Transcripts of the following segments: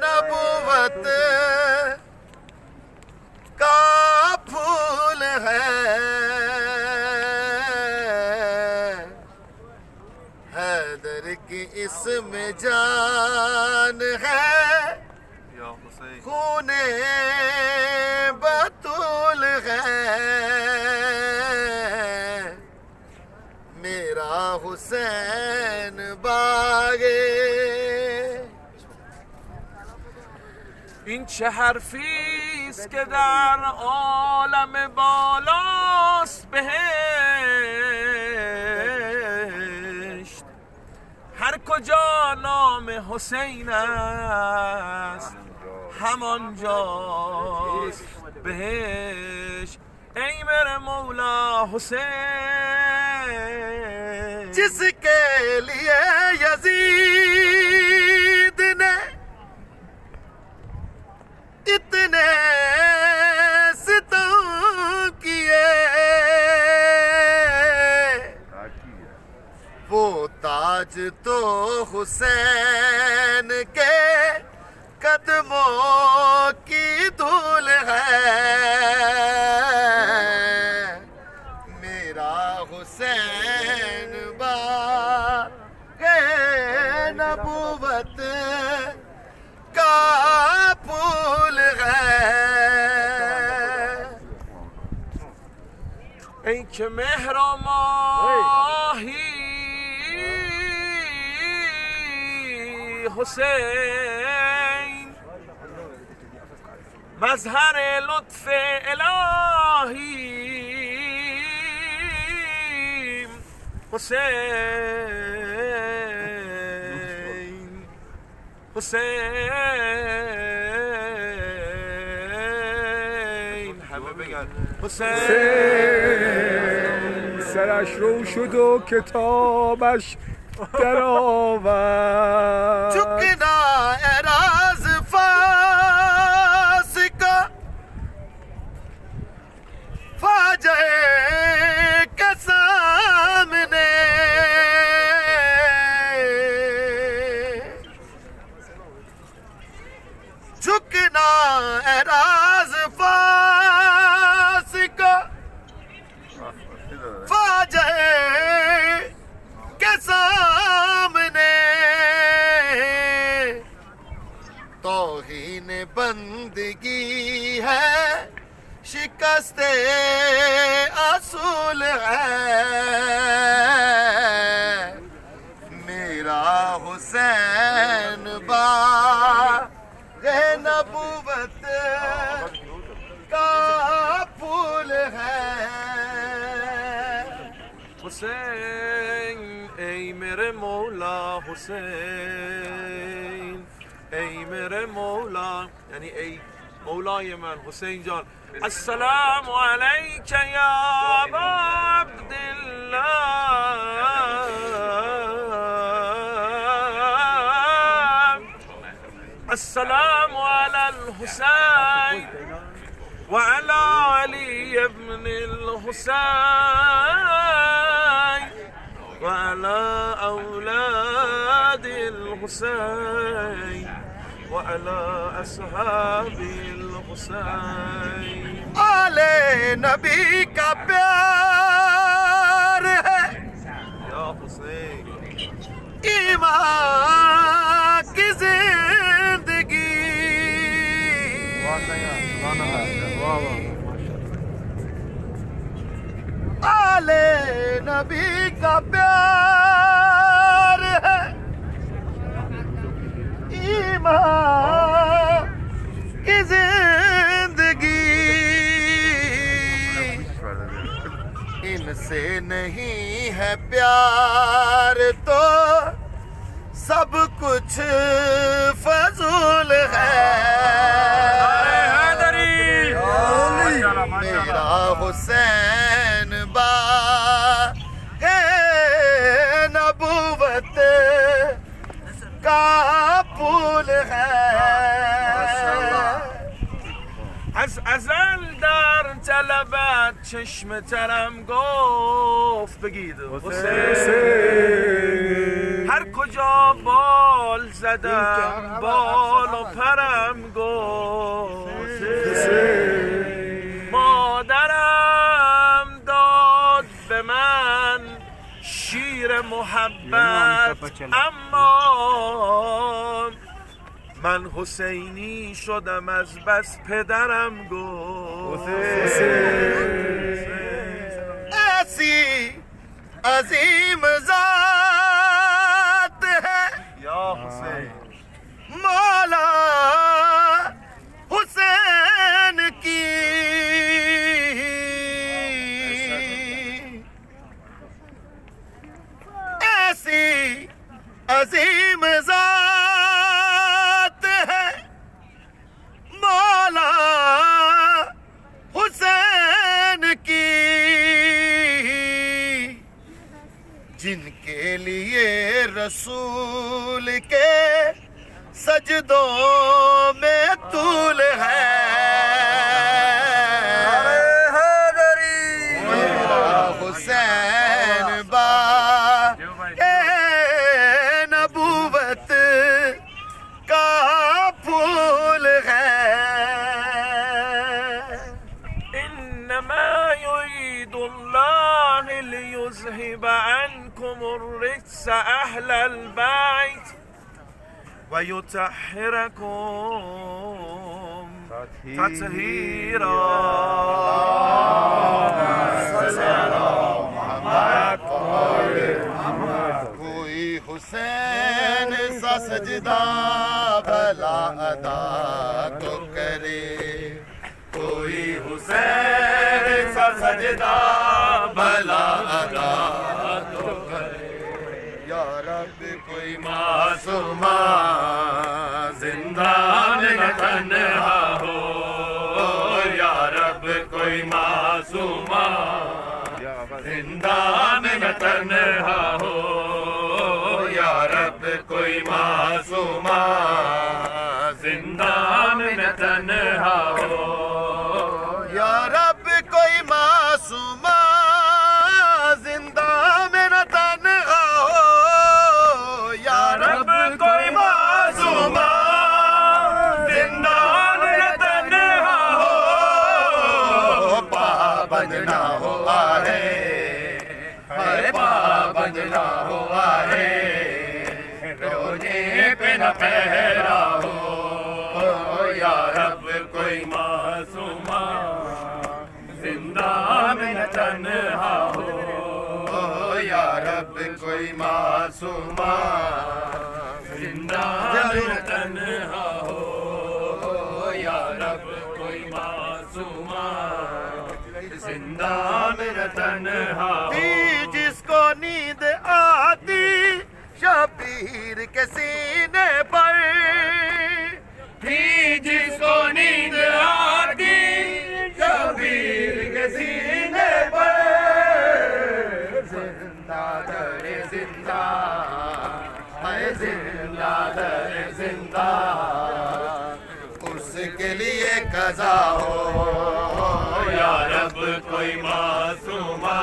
नबूवत का फूल है, हैदर की इसमें जान है, खूने बतूल है, मेरा हुसैन बागे. این چه حرفیست که در عالم بالاست بهشت، هر کجا نام حسین است همانجاست بهشت. ای میرے مولا حسین، जिसके लिए यजीद ने इतने सितम किए, वो ताज तो हुसैन के कदमों की धूल है, मेरा हुसैन बागे नबूवत का फूल है. ای که مهر و ماهی حسین، مظهر لطف الهی حسین، حسین همه بگن حسین. سرش رو شد و کتابش در آورد. झुकना एराज फास का फाजए के सामने, झुकना एराज फास का फाजए के सामने, तौहीन बंदगी है, शिकस्ते असूल है, मेरा हुसैन बागे नबूवत का फूल है. حسین ای میرے مولا حسین، ای میرے مولا یعنی ای مولای من حسین جان. السلام علیک یا ابا عبدالله، السلام علی الحسین وعلى علي ابن الحسين وعلى أولاد الحسين وعلى أصحاب الحسين. आले नबी का प्यार है, या حسين ईमान की जिंदगी, आले नबी का प्यार है, ईमान की जिंदगी, इनसे नहीं है प्यार तो सब कुछ फजूल है, मेरा हुसैन बागे नबूवत का फूल है. از ازل در طلبت چشم ترم گفت بگید حسین، هر کجا بال زدم بال و پرم گفت مادرم داد به من شیر محبت اما من حسینی شدم از بس پدرم گفت ایسی عظیم ذات ہے یا حسین مولا حسین کی ایسی عظیم ذات ہے مولا حسین کی جن کے لیے رسول کے سجدوں میں طول ہے میرا حسین با نبوت کا پھول ہے إنما يريد الله ليذهب عنكم الرجس أهل البيت ويطهركم تطهيرا کوئی حسین سا سجدہ بھلا ادا تو کرے کوئی حسین سا سجدہ بھلا ادا تو کرے یا رب کوئی معصومہ زندان نہ تنہا ہو یا رب کوئی معصومہ زندان نہ تنہا ہو یا رب کوئی معصومہ زندان نہ تنہا ہو یا رب کوئی معصومہ زندان نہ تنہا ہو یا رب کوئی معصومہ زندان نہ تنہا ہو پابند نہ ہوا ہے پابند نہ ہوا ہے روزے پہ نہ پہرا ہو یا رب کوئی معصومہ زندان نہ تنہا ہو یا رب کوئی معصومہ زندان نہ تنہا ہو یا رب کوئی معصومہ زندان نہ تنہا ہو جس کو نیند آتی شبیر کے سینے پر تھی جس کو نیند آتی شبیر کے سینے پر زندہ در زندہ ہے زندہ در زندہ اس کے لیے قضا ہو یا رب کوئی معصومہ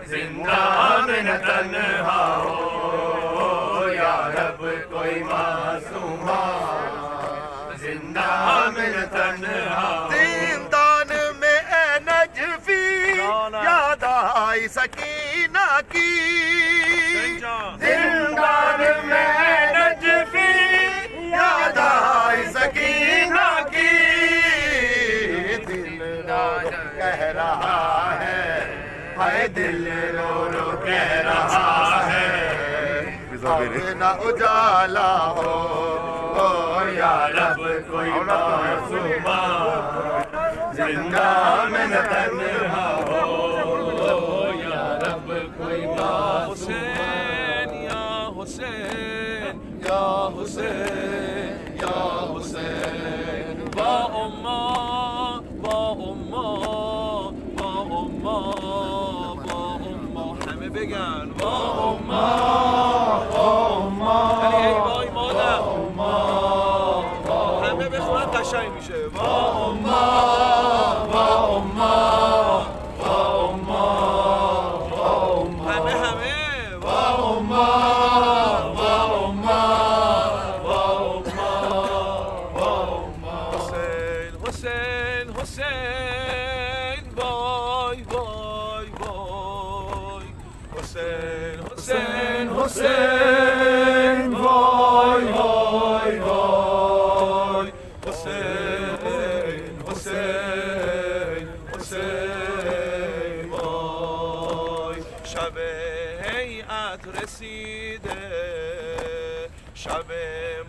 زندان نہ تنہا ہو یا رب کوئی معصومہ زندان نہ تنہا ہو زندان میں اے نجفی یاد آئی سکینہ کی زندان میں اے نجفی یاد آئی سکینہ کی دل کہہ رہا ہے ہائے دل رو رو کہہ رہا ہے اب نہ اجالا ہو یا رب کوئی معصومہ زندان نہ تنہا ہو یا رب کوئی حسین یا حسین یا حسین یا حسین با امہ با امہ با امہ با امہ همه بگن با امہ یعنی ای وای مادر همه بخونن قشنگ میشه با امہ با امہ با امہ همه با امہ حسین وای وای وای حسین حسین حسین وای وای وای حسین حسین حسین وای شب هیئت رسیده شب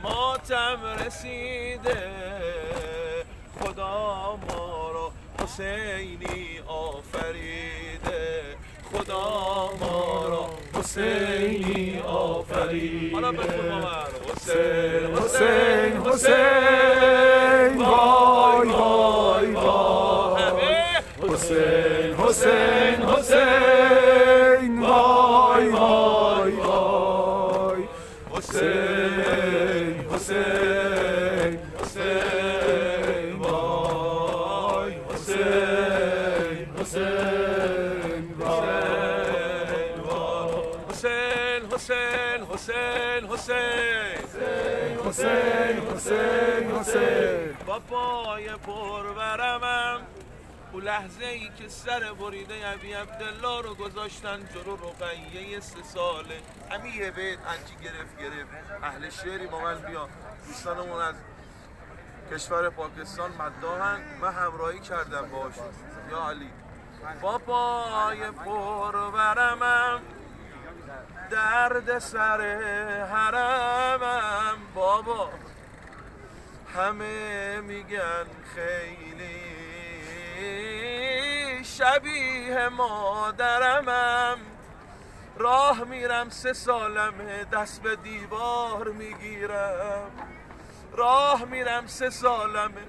ماتم رسیده خدا ما را حسینی آفریده خدا ما را حسینی آفریده حالا بخون با من حسین حسین حسین وای وای وای حسین حسین حسین وای وای وای حسین حسین حسین وای حسین حسین وای حسین حسین حسین حسین حسین حسین حسین با پای پرورمم اون لحظه ای که سر بریده ابی عبدالله رو گذاشتن جلو رقیه 3 ساله همین یه بیت هنچی گرفت اهل شعری با من بیا دوستانمون از کشور پاکستان مداحن من همراهی کردم باشون یا علی با پای پرورمم درد سر حرمم بابا همه میگن خیلی شبیه مادرمم راه میرم 3 سالمه دست به دیوار میگیرم راه میرم 3 سالمه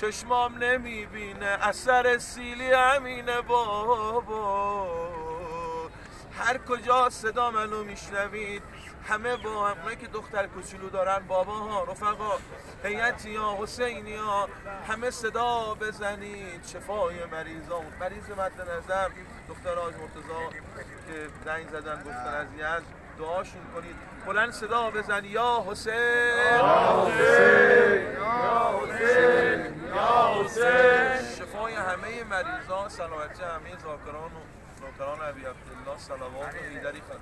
چشمام نمیبینه اثر سیلی همینه بابا هر کجا صدا منو میشنوید همه با همه که دختر کوچولو دارن باباها رفقا هیئتی ها حسینی ها همه صدا بزنید شفای مریضا مریض مد نظر دختر حاج مرتضی که زنگ زدن گفتن از یزد دعاشون کنید بلند صدا بزن یا حسین یا حسین یا حسین یا حسین شفای همه مریضا سلامتی همه ذاکران و نوکران ابی عبدالله صلوات و حیدری ختم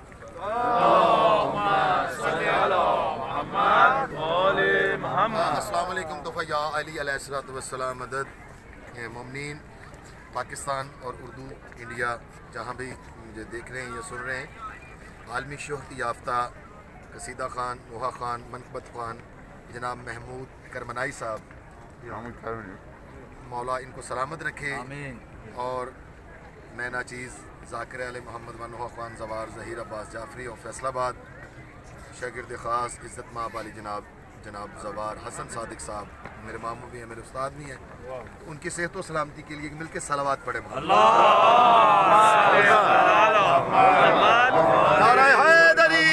अस्सलाम वालेकुम तोहफा या अली अलैहिस्सलाम मदद मोमिनीन पाकिस्तान और उर्दू इंडिया जहाँ भी मुझे देख रहे हैं या सुन रहे हैं आलमी शोहरत याफ्ता कसीदा खान नोहा खान मनकबत खान जनाब महमूद करमनाई साहब मौला इनको सलामत रखे और मैं नाचीज़ ज़ाकिर अली मोहम्मद व नोहा खान जवार ज़हीर अब्बास जाफरी और फैसलाबाद शागिर्द ख़ास इज़्ज़त माब वाली जनाब जवार हसन सादिक साहब मेरे मामू भी हैं मेरे उस्ताद भी हैं उनकी सेहत व सलामती के लिए मिलकर सलावत पढ़े नारे हैदरी